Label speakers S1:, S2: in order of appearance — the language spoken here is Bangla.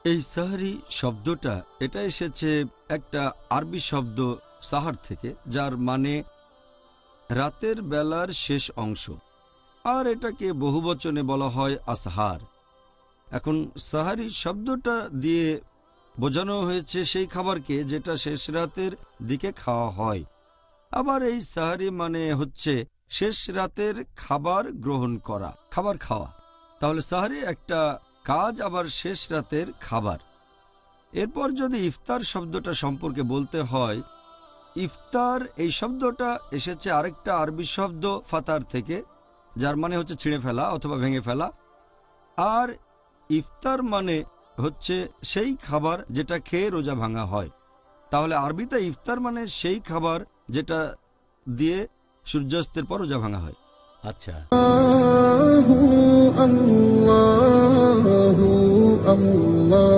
S1: এই সাহারি শব্দটা এটা এসেছে একটা আরবি শব্দ সাহার থেকে, যার মানে রাতের বেলার শেষ অংশ, আর এটাকে বহুবচনে বলা হয় আসহার। এখন সাহারি শব্দটা দিয়ে বোঝানো হয়েছে সেই খাবারকে যেটা শেষ রাতের দিকে খাওয়া হয়। আবার এই সাহারি মানে হচ্ছে শেষ রাতের খাবার গ্রহণ করা, খাবার খাওয়া। তাহলে সাহারি একটা কাজ, আবার শেষ রাতের খাবার। এরপর যদি ইফতার শব্দটা সম্পর্কে বলতে হয়, ইফতার এই শব্দটা এসেছে আরেকটা আরবি শব্দ ফাতার থেকে, যার মানে হচ্ছে ছিঁড়ে ফেলা অথবা ভেঙে ফেলা। আর ইফতার মানে হচ্ছে সেই খাবার যেটা খেয়ে রোজা ভাঙা হয়। তাহলে আরবিতে ইফতার মানে সেই খাবার যেটা দিয়ে সূর্যাস্তের পর রোজা ভাঙা হয়।
S2: আচ্ছা।
S3: আল্লাহু আল্লাহু আল্লাহ।